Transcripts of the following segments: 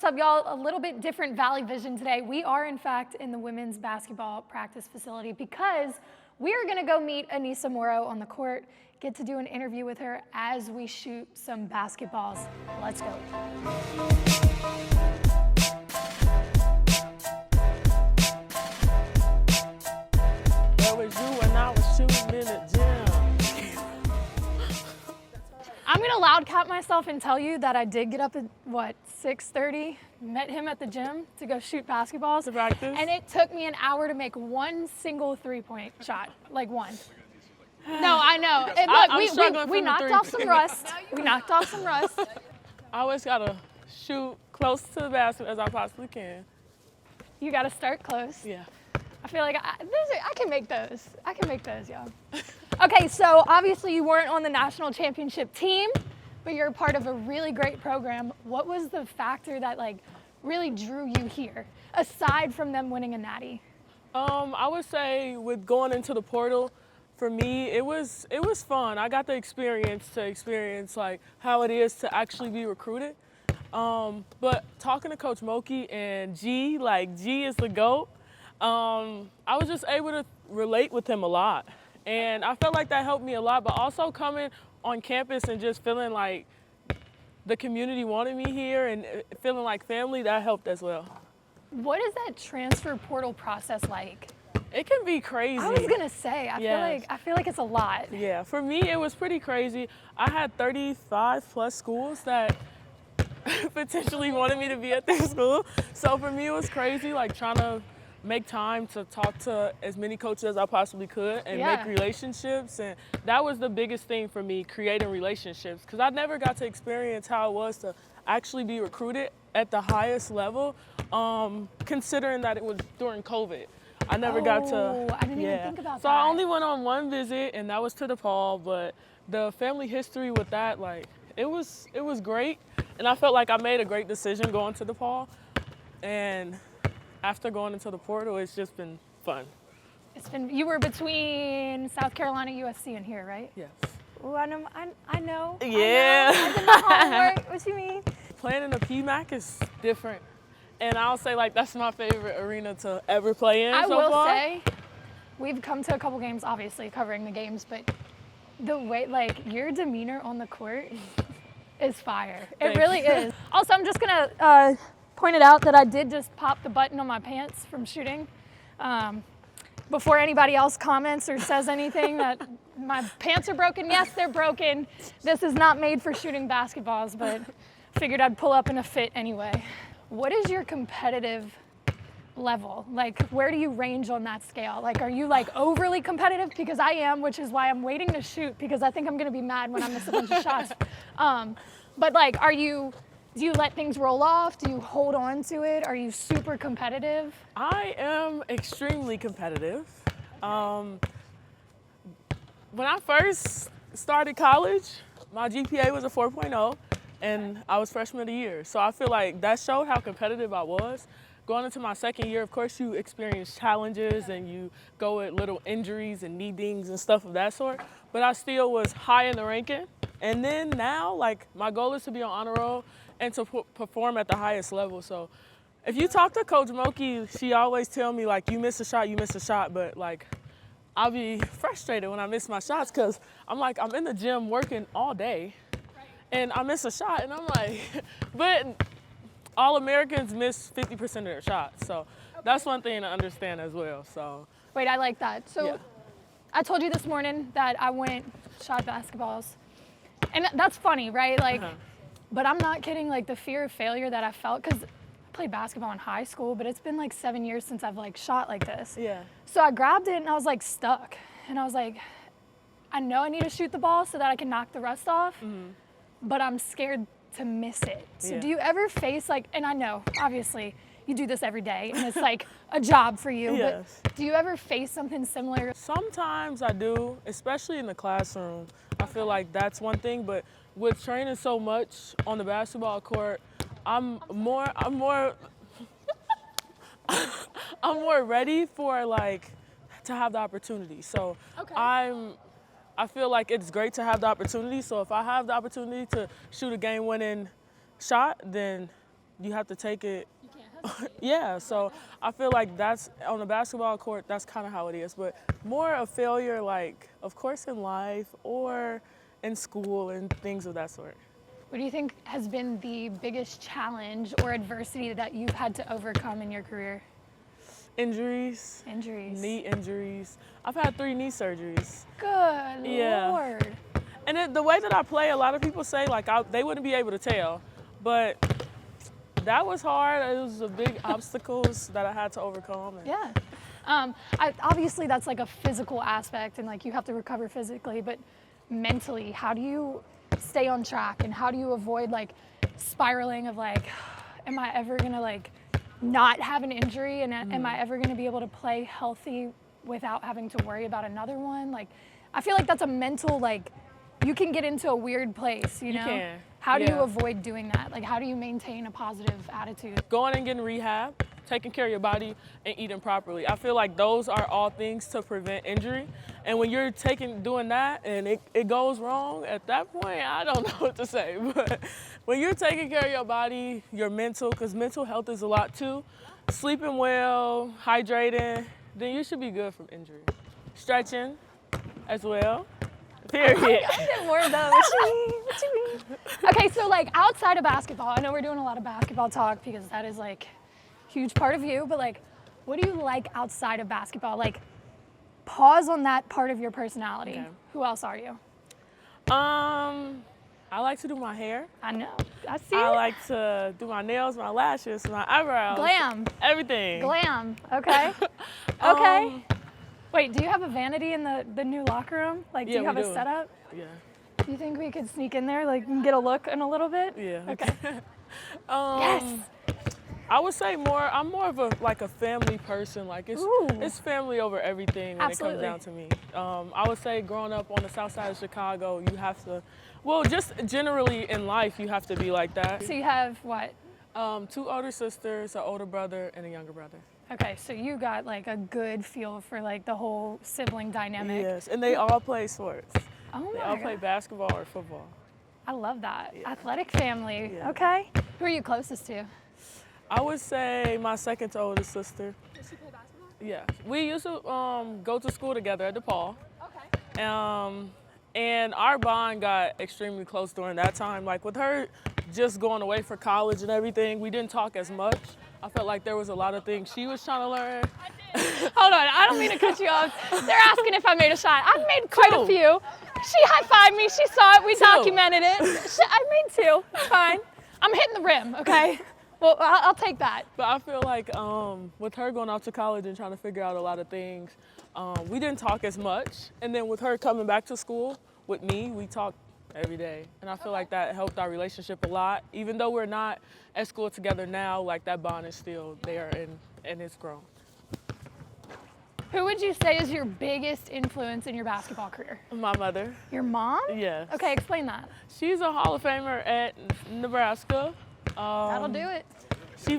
What's up, y'all? A little bit different Valley Vision today. We are, in fact, in the women's basketball practice facility because we are going to go meet Aneesah Morrow on the court, get to do an interview with her as we shoot some basketballs. Let's go. That was you when I was shooting in the gym. I'm going to loud cap myself and tell you that I did get up at, 6:30, met him at the gym to go shoot basketballs. To practice? And it took me an hour to make one single three-point shot, like one. No, I know. And look, we knocked off some rust. We knocked off some rust. I always got to shoot close to the basket as I possibly can. You got to start close. Yeah. I feel like I can make those. I can make those, y'all. Okay, so obviously you weren't on the national championship team, but you're a part of a really great program. What was the factor that really drew you here, aside from them winning a natty? I would say with going into the portal, for me, it was fun. I got the experience like how it is to actually be recruited. But talking to Coach Mulkey and G is the GOAT. I was just able to relate with him a lot. And I felt like that helped me a lot, but also coming on campus and just feeling like the community wanted me here and feeling like family, that helped as well. What is that transfer portal process like? It can be crazy. I was gonna say, I feel like it's a lot. Yeah, for me it was pretty crazy. I had 35 plus schools that potentially wanted me to be at their school. So for me it was crazy, like trying to make time to talk to as many coaches as I possibly could and make relationships. And that was the biggest thing for me, creating relationships. Because I never got to experience how it was to actually be recruited at the highest level, considering that it was during COVID. I never got to. I didn't even think about that. So I only went on one visit, and that was to DePaul. But the family history with that, it was great. And I felt like I made a great decision going to DePaul. And after going into the portal, it's just been fun. You were between South Carolina, USC, and here, right? Yes. Ooh, I know. Yeah. I did my homework. What you mean? Playing in the PMAC is different. And I'll say, that's my favorite arena to ever play in so far. I will say, we've come to a couple games, obviously, covering the games, but the way, your demeanor on the court is fire. It really is. Also, I'm just going to pointed out that I did just pop the button on my pants from shooting. Before anybody else comments or says anything that my pants are broken, yes, they're broken. This is not made for shooting basketballs, but figured I'd pull up in a fit anyway. What is your competitive level? Where do you range on that scale? Are you overly competitive? Because I am, which is why I'm waiting to shoot, because I think I'm gonna be mad when I miss a bunch of shots. But do you let things roll off? Do you hold on to it? Are you super competitive? I am extremely competitive. When I first started college, my GPA was a 4.0, and I was freshman of the year. So I feel like that showed how competitive I was. Going into my second year, of course, you experience challenges and you go with little injuries and knee dings and stuff of that sort. But I still was high in the ranking. And then now, my goal is to be on honor roll and to perform at the highest level. So if you talk to Coach Mulkey, she always tell me, you miss a shot. But, I'll be frustrated when I miss my shots because I'm in the gym working all day and I miss a shot. And I'm but all Americans miss 50% of their shots. So that's one thing to understand as well. So wait, I like that. So I told you this morning that I shot basketballs. And that's funny, right? But I'm not kidding, the fear of failure that I felt, because I played basketball in high school, but it's been 7 years since I've shot like this. Yeah. So I grabbed it and I was stuck. And I was I know I need to shoot the ball so that I can knock the rust off, but I'm scared to miss it. So do you ever face and I know, obviously, you do this every day and it's a job for you, but do you ever face something similar? Sometimes I do, especially in the classroom. I feel like that's one thing, but with training so much on the basketball court, I'm more ready for to have the opportunity. So I feel like it's great to have the opportunity. So if I have the opportunity to shoot a game-winning shot, then you have to take it. Yeah, so I feel like that's, on the basketball court, that's kind of how it is. But more a failure, like, of course, in life or in school and things of that sort. What do you think has been the biggest challenge or adversity that you've had to overcome in your career? Injuries. Injuries. Knee injuries. I've had 3 knee surgeries. Good Lord. And the way that I play, a lot of people say, like, they wouldn't be able to tell. But that was hard. It was a big obstacles that I had to overcome. Yeah. Obviously, that's like a physical aspect, and like you have to recover physically, but mentally, how do you stay on track, and how do you avoid like spiraling of like, am I ever gonna like not have an injury, and am I ever gonna be able to play healthy without having to worry about another one? Like, I feel like that's a mental, like, you can get into a weird place, you know? You can. How do you avoid doing that? Like, how do you maintain a positive attitude? Going and getting rehab, taking care of your body, and eating properly. I feel like those are all things to prevent injury. And when you're doing that and it goes wrong, at that point, I don't know what to say. But when you're taking care of your body, your mental, because mental health is a lot too, sleeping well, hydrating, then you should be good from injury. Stretching as well. Period. I get more of those. What you mean? Okay, so like outside of basketball, I know we're doing a lot of basketball talk because that is like a huge part of you, but like, what do you like outside of basketball? Like, pause on that part of your personality. Okay. Who else are you? I like to do my hair. I know. I see I it. like to do my nails, my lashes, my eyebrows. Glam. Everything. Glam. Okay. Okay. Wait, do you have a vanity in the new locker room? Like, do you have a setup? Yeah. Do you think we could sneak in there, like, and get a look in a little bit? Yeah. Okay. Yes. I would say I'm more of a family person. Like, it's family over everything when Absolutely. it comes down to me. I would say growing up on the Southside of Chicago, you have to, well, just generally in life, you have to be like that. So you have what? 2 older sisters, an older brother, and a younger brother. Okay, so you got like a good feel for like the whole sibling dynamic. Yes, and they all play sports. Oh my God. They all play basketball or football. I love that. Yeah. Athletic family. Yeah. Okay. Who are you closest to? I would say my second to oldest sister. Does she play basketball? Yeah. We used to go to school together at DePaul. Okay. And our bond got extremely close during that time. Like, with her just going away for college and everything, we didn't talk as much. I felt like there was a lot of things she was trying to learn. Hold on, I don't mean to cut you off. They're asking if I made a shot. I've made quite a few. She high-fived me, she saw it, we documented it. I made 2, it's fine. I'm hitting the rim, okay? Well, I'll take that. But I feel like with her going off to college and trying to figure out a lot of things, we didn't talk as much. And then with her coming back to school with me, we talked every day. And I feel like that helped our relationship a lot. Even though we're not at school together now, like, that bond is still there and it's grown. Who would you say is your biggest influence in your basketball career? My mother. Your mom? Yes. Okay, explain that. She's a Hall of Famer at Nebraska. That'll do it. She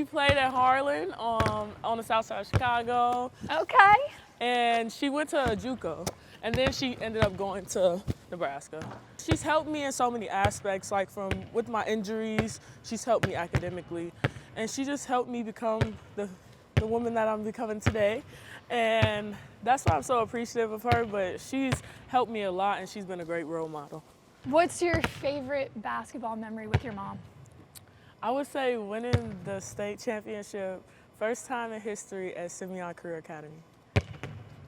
played at Harlan on the Southside of Chicago. Okay. And she went to JUCO, and then she ended up going to Nebraska. She's helped me in so many aspects, like with my injuries, she's helped me academically, and she just helped me become the woman that I'm becoming today. And that's why I'm so appreciative of her, but she's helped me a lot, and she's been a great role model. What's your favorite basketball memory with your mom? I would say winning the state championship, first time in history at Simeon Career Academy.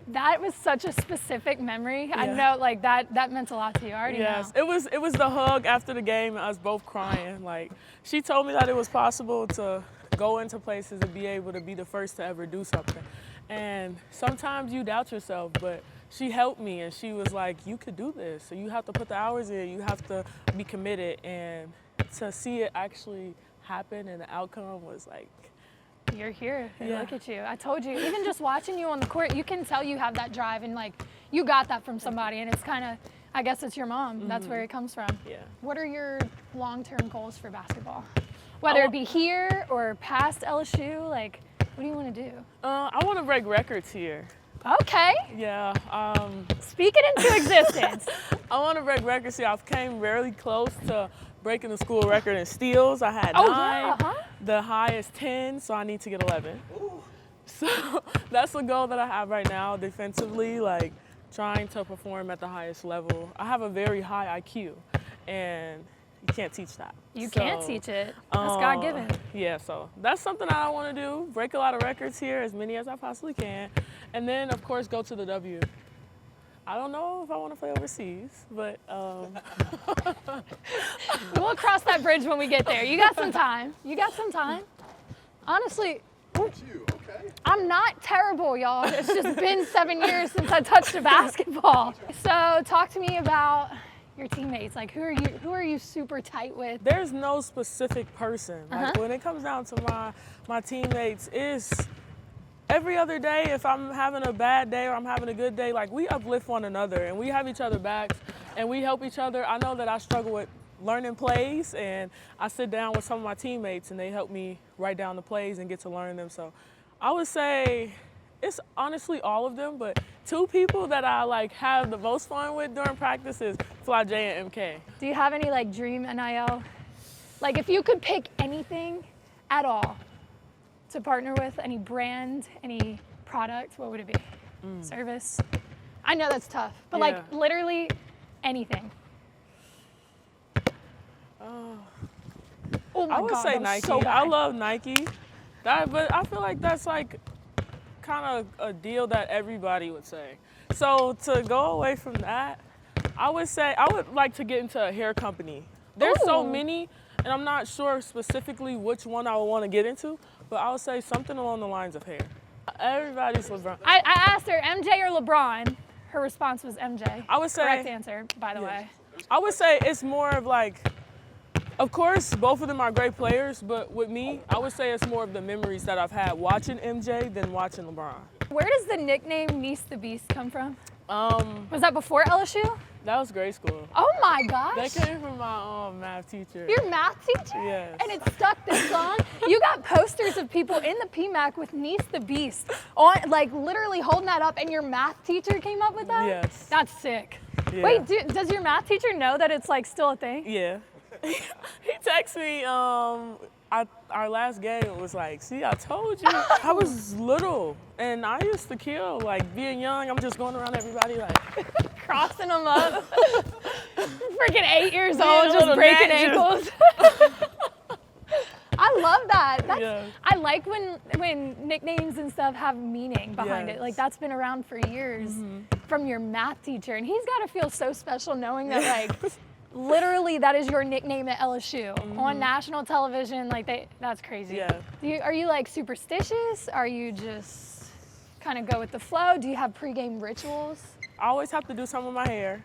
That was such a specific memory. Yeah. I know, like, that meant a lot to you. I already know. Yes, it was the hug after the game and us both crying. Like, she told me that it was possible to go into places and be able to be the first to ever do something. And sometimes you doubt yourself, but she helped me, and she was like, you could do this. So you have to put the hours in, you have to be committed, and to see it actually happen and the outcome was like, you're here. Yeah. Look at you. I told you, even just watching you on the court, you can tell you have that drive, and like, you got that from somebody, and it's kind of, I guess it's your mom. Mm-hmm. That's where it comes from. Yeah. What are your long-term goals for basketball? Whether it be here or past LSU, like, what do you want to do? I want to break records here. Okay. Yeah. Speak it into existence. I want to break records here. I've came really close to breaking the school record in steals. I had 9. Yeah, huh? The high is 10, so I need to get 11. Ooh. So that's the goal that I have right now defensively, like trying to perform at the highest level. I have a very high IQ, and you can't teach that. You can't teach it. That's God-given. Yeah, so that's something I want to do, break a lot of records here, as many as I possibly can, and then, of course, go to the W. I don't know if I want to play overseas, but we'll cross that bridge when we get there. You got some time. You got some time. Honestly, I'm not terrible, y'all. It's just been 7 years since I touched a basketball. So talk to me about your teammates. Like, who are you super tight with? There's no specific person. Like, when it comes down to my teammates, it's every other day. If I'm having a bad day or I'm having a good day, like, we uplift one another and we have each other backs and we help each other. I know that I struggle with learning plays, and I sit down with some of my teammates and they help me write down the plays and get to learn them. So I would say it's honestly all of them, but 2 people that I like have the most fun with during practice is Fly J and MK. Do you have any like dream NIL? Like, if you could pick anything at all to partner with, any brand, any product, what would it be? Service? I know that's tough, but like literally anything. Oh my I would God, say that was Nike. so bad. I love Nike, but I feel like that's like kind of a deal that everybody would say. So to go away from that, I would say I would like to get into a hair company. There's so many, and I'm not sure specifically which one I would want to get into, but I would say something along the lines of hair. Everybody's LeBron. I asked her MJ or LeBron. Her response was MJ. I would say correct answer, by the way. I would say it's more of like, of course, both of them are great players, but with me, I would say it's more of the memories that I've had watching MJ than watching LeBron. Where does the nickname Nees The Beast come from? Was that before LSU? That was grade school. Oh my gosh. That came from my math teacher. Your math teacher? Yes. And it stuck this long? You got posters of people in the PMAC with Nees The Beast on, like, literally holding that up, and your math teacher came up with that? Yes. That's sick. Yeah. Wait, does your math teacher know that it's like still a thing? Yeah. He texted me, our last game, it was like, see, I told you. I was little, and I used to kill. Like, being young, I'm just going around everybody like. Crossing them up. Freaking 8 years old, just breaking ankles. I love that. I like when nicknames and stuff have meaning behind it. Like, that's been around for years from your math teacher. And he's got to feel so special knowing that, like, literally that is your nickname at LSU on national television. Like, that's crazy. Yeah. Are you like superstitious? Are you just kind of go with the flow? Do you have pregame rituals? I always have to do something with my hair,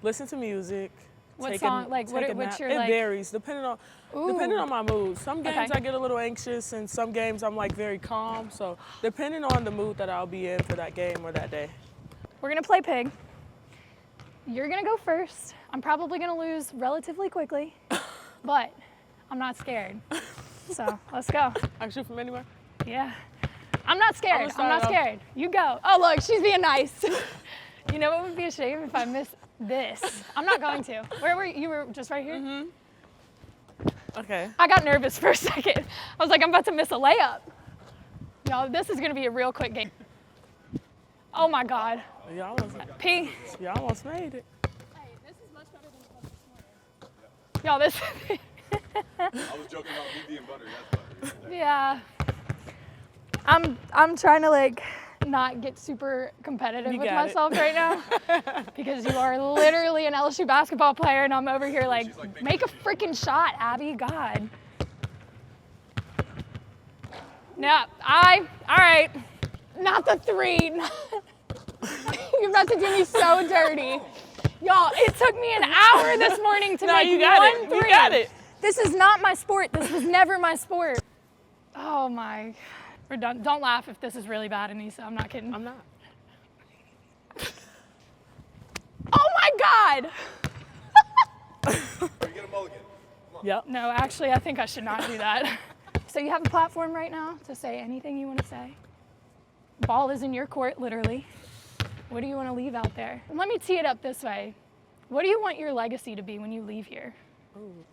listen to music. What song? Like, what's your like? It varies depending on my mood. Some games I get a little anxious, and some games I'm like very calm. So depending on the mood that I'll be in for that game or that day. We're gonna play pig. You're gonna go first. I'm probably gonna lose relatively quickly, but I'm not scared. So let's go. I can shoot from anywhere? Yeah. I'm not scared. I'm not scared. You go. Oh, look, she's being nice. You know what would be a shame if I missed this? I'm not going to. Where were you? You were just right here? Okay. I got nervous for a second. I was like, I'm about to miss a layup. No, this is gonna be a real quick game. Oh my God. P. You almost made it. Hey, this is much better than it was this morning. Y'all, this. I was joking about me being butter. That's butter. Yeah. I'm trying to like not get super competitive with myself right now because you are literally an LSU basketball player and I'm over here like make a freaking shot, Abby. God. Yeah, all right. Not the 3. You're about to do me so dirty. Y'all, it took me an hour this morning to make one 3. You got it. This is not my sport. This was never my sport. Oh my. We're done. Don't laugh if this is really bad, Aneesah. I'm not kidding. I'm not. Oh my God. You get a mulligan. Come on. Yep. No, actually, I think I should not do that. So you have a platform right now to say anything you want to say. Ball is in your court, literally. What do you want to leave out there? And let me tee it up this way. What do you want your legacy to be when you leave here? Ooh.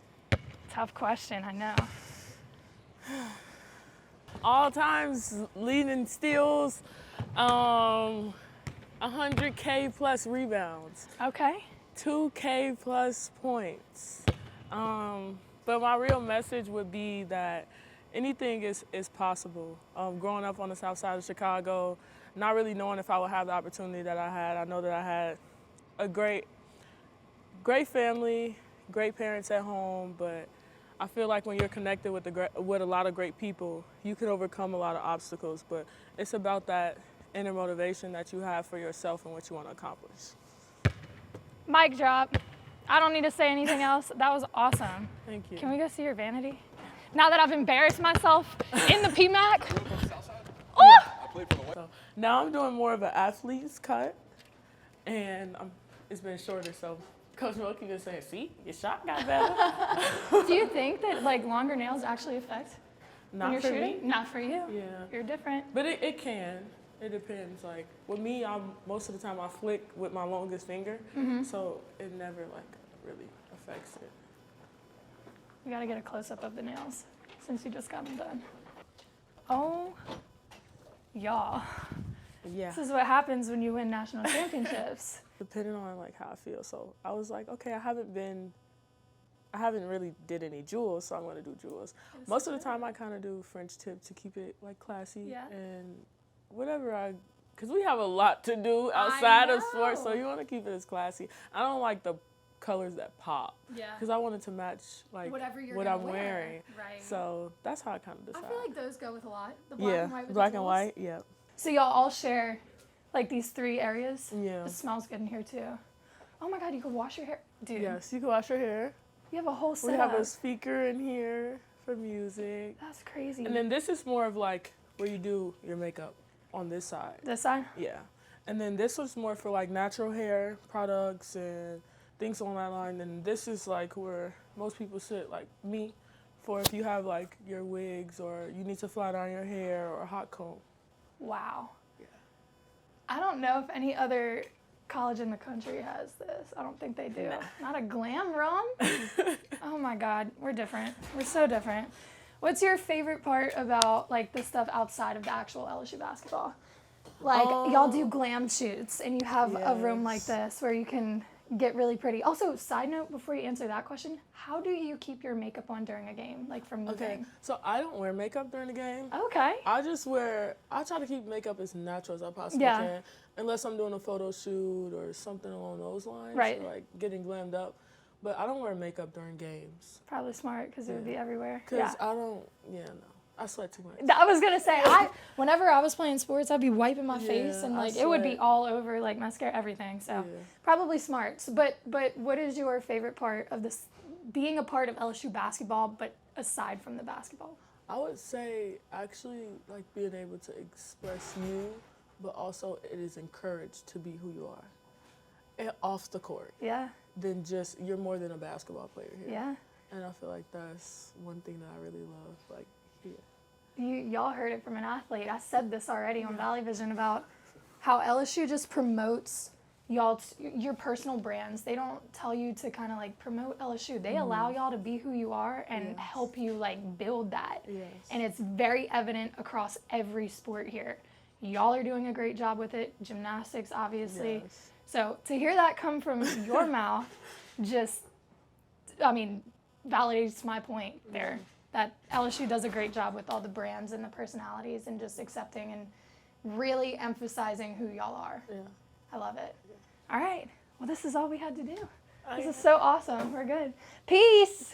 Tough question, I know. All times leading steals, 100K plus rebounds. Okay. 2K plus points. But my real message would be that anything is possible. Growing up on the Southside of Chicago, not really knowing if I would have the opportunity that I had, I know that I had a great family, great parents at home, but I feel like when you're connected with a lot of great people, you can overcome a lot of obstacles, but it's about that inner motivation that you have for yourself and what you want to accomplish. Mic drop. I don't need to say anything else. That was awesome. Thank you. Can we go see your vanity? Now that I've embarrassed myself in the PMAC. Oh! So now I'm doing more of an athlete's cut, and it's been shorter, so Coach Mulkey been saying, see, your shot got better. Do you think that like longer nails actually affect when you're shooting? Me. Not for you. Yeah. You're different. But it can. It depends. Like with me, most of the time I flick with my longest finger, so it never like really affects it. We gotta get a close-up of the nails since you just got them done. Oh, y'all. Yeah. This is what happens when you win national championships. Depending on like how I feel. So I was like, okay, I haven't really did any jewels, so I'm gonna do jewels. Most of the time I kind of do French tip to keep it like classy. Yeah. And whatever because we have a lot to do outside of sports, so you want to keep it as classy. I don't like the colors that pop. Yeah. Because I want it to match like what I'm wearing. Right. So that's how I kind of decide. I feel like those go with a lot. The black and white with black the and jewels. white, yeah. So y'all all share like these 3 areas? Yeah. It smells good in here too. Oh my God, you could wash your hair. Dude. Yes, you can wash your hair. You have a whole setup. We have a speaker in here for music. That's crazy. And then this is more of like where you do your makeup on this side. This side? Yeah. And then this was more for like natural hair products and things on that line. And this is like where most people sit, like me, for if you have like your wigs or you need to flat iron your hair or a hot comb. Wow. Yeah. I don't know if any other college in the country has this. I don't think they do. Nah. Not a glam room? Oh my God, we're different. We're so different. What's your favorite part about like the stuff outside of the actual LSU basketball? Like y'all do glam shoots and you have a room like this where you can get really pretty. Also, side note before you answer that question, how do you keep your makeup on during a game, like from moving? Okay, so I don't wear makeup during the game. Okay. I try to keep makeup as natural as I possibly can, unless I'm doing a photo shoot or something along those lines, right? Or like getting glammed up. But I don't wear makeup during games. Probably smart because it would be everywhere. Because I don't, I sweat too much. I was gonna say, whenever I was playing sports, I'd be wiping my face and like it would be all over like mascara, everything. So probably smart. But what is your favorite part of this, being a part of LSU basketball, but aside from the basketball? I would say actually like being able to express you, but also it is encouraged to be who you are. And off the court. Yeah. Then just, you're more than a basketball player here. Yeah. And I feel like that's one thing that I really love, like here. Y'all heard it from an athlete. I said this already on Valley Vision about how LSU just promotes your personal brands. They don't tell you to kind of like promote LSU. They allow y'all to be who you are and help you like build that. Yes. And it's very evident across every sport here. Y'all are doing a great job with it. Gymnastics, obviously. Yes. So to hear that come from your mouth, validates my point there. That LSU does a great job with all the brands and the personalities and just accepting and really emphasizing who y'all are. Yeah. I love it. All right. Well, this is all we had to do. This is so awesome. We're good. Peace.